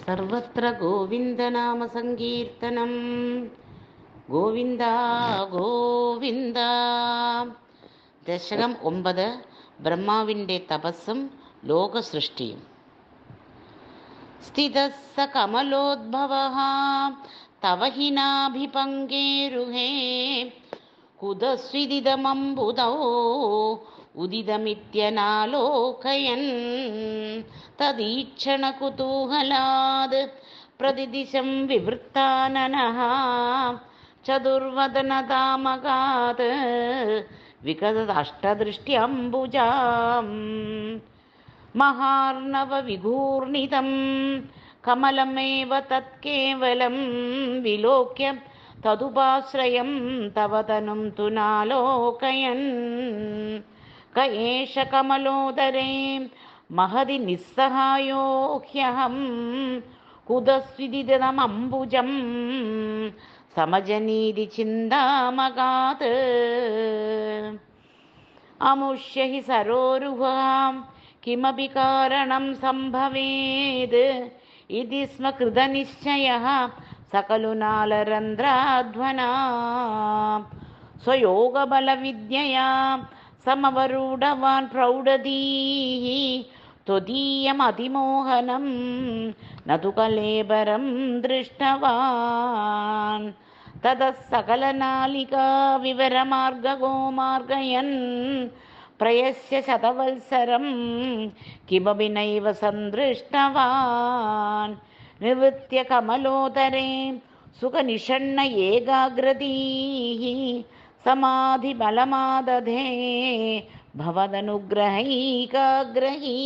സർവത്ര ഗോവിന്ദനാമസങ്കീർത്തനം. ഗോവിന്ദ ഗോവിന്ദ. ദശകം 9. ബ്രഹ്മാവിൻ്റെ തപസ്സും ലോകസൃഷ്ടിയും. സ്ഥിതഃ സ കമലോദ്ഭവഃ തവ ഹി നാഭിപങ്കേരുഹേ കുതസ്വിദിതമംബുദോ ഉദിതമിത്യനാലോകയൻ തദീക്ഷണകുതൂഹലാദ് പ്രതിദിശം വിവൃത്താനനഃ ചതുർവദനതാമകാത് വികതദഷ്ടദൃഷ്ട്യംബുജാം മഹാർണവവിഘൂർണിതം കമലമേവ തത്കേവലം വിലോക്യ തദുപാശ്രയം തവ തനും തു നാലോകയൻ ക ഏഷ കമലോദരേ മഹതി നിസ്സഹായോ ഹ്യഹം കുതസ്വിദിതമംബുജം സമജനീതി ചിന്താമകാത് അമുഷ്യ ഹി സരോരുഹാം കിമപി കാരണം സംഭവേത് ഇതി സ്മ കൃതനിശ്ചയഃ സകലു നാലരന്ധ്രാധ്വനാ സ്വയോഗബലവിദ്യയാ സമവരൂഢവാൻ പ്രൗഢധീഃ ത്വദീയമതിമോഹനം നതു കലേബരം ദൃഷ്ടവാൻ തതഃ സകലനാലികാ വിവരമാർഗഗോമാർഗയൻ പ്രയസ്യ ശതവത്സരം കിമപി നൈവ സന്ദൃഷ്ടവാൻ നിവൃത്യ കമലോദരേ സുഖനിഷണ്ണ ഏകാഗ്രതീഃ സമാധിബലമാദധേ ഭവദനുഗ്രഹൈകാഗ്രഹീ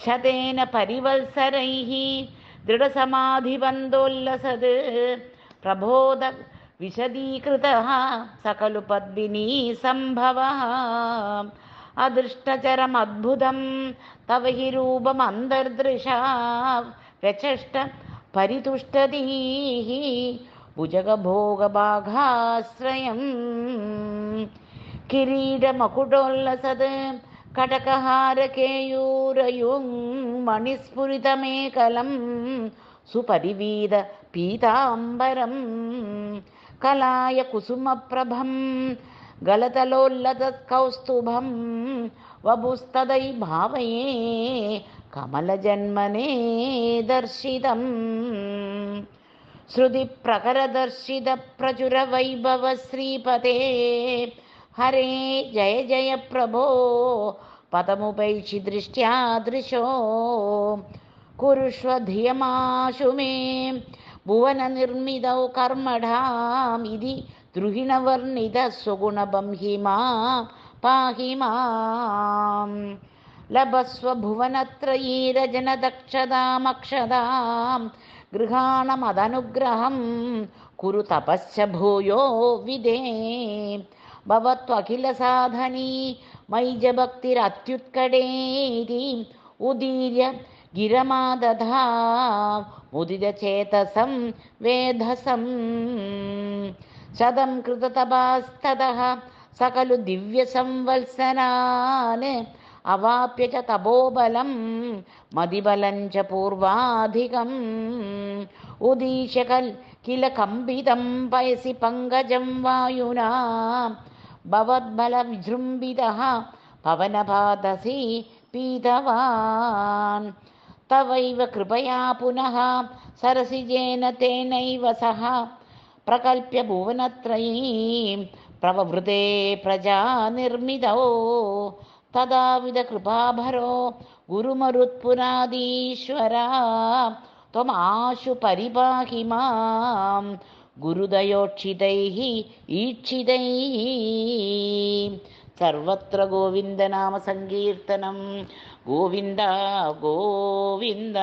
ശതേന പരിവത്സരൈഃ ദൃഢസമാധിബന്ധോല്ലസത് പ്രബോധ വിശദീകൃതഃ സകലു പദ്മിനീ സംഭവഃ അദൃഷ്ടചരമദ്ഭുതം തവ ഹി രൂപമന്തർദൃശാ വ്യചഷ്ട പരിതുഷ്ടതീഃ ഭുജഗഭോഗഭാഗാശ്രയം കിരീടമകുടോല്ലസത് കടകഹാരകേയൂരയുങ് മണിസ്ഫുരിതമേകലം സുപരിവീത പീതാംബരം കലായ കുസുമപ്രഭം ഗലതലോല്ലതകൗസ്തുഭം വപുസ്തദൈ ഭാവയേ കമലജന്മനേ ദർശിതം ശ്രുതിപ്രകരദർശിത പ്രചുരവൈഭവ ശ്രീപതേ ഹരേ ജയ ജയ പ്രഭോ പദമുപൈഷി ദൃഷ്ട്യാദൃശോ കുരുഷ്വ ധിയമാശു മേ ഭുവനനിർമ്മിതൗ കർമ്മഢാം ഇതി ദ്രുഹിണവർണിത സ്വഗുണബംഹിമാ പാഹി മാം ലഭസ്വ ഭുവനത്രയീരജനദക്ഷതാമക്ഷതാം ഗൃഹാണമദനുഗ്രഹം കുരു തപശ്ച ഭൂയോ വിദേ ഭവത്വഖിലസാധനീ മൈജ ഭക്തിരത്യുത്കടേതി ഉദീര്യ ഗിരമാദധാ മുദിതചേതസം വേധസം ശതം കൃതതപാസ്തതഃ സകലു ദിവ്യസംവത്സരാന് അവാപ്യ ച തപോബലം മതിബലം ച പൂർവാധികം ഉദീശ്യ കില കമ്പിതം പയസി പങ്കജം വായുനാ ഭവദ്ബല വിജൃംഭിതഃ പവനപാദസി പീതവാൻ തവൈവ കൃപയാ പുനഃ സരസിജേന തേനൈവ സഹ പ്രകൽപ്യ ഭുവനത്രയീം പ്രവവൃതേ പ്രജാ നിർമ്മിതോ തദാവിധ കൃപാഭരോ ഗുരുമരുത്പുരാദീശ്വരാ ത്വമാശു പരിപാഹി മാം ഗുരുദയോക്ഷിതൈഃ ഈക്ഷിതൈഃ. സർവത്ര ഗോവിന്ദനാമസങ്കീർത്തനം. ഗോവിന്ദ ഗോവിന്ദ.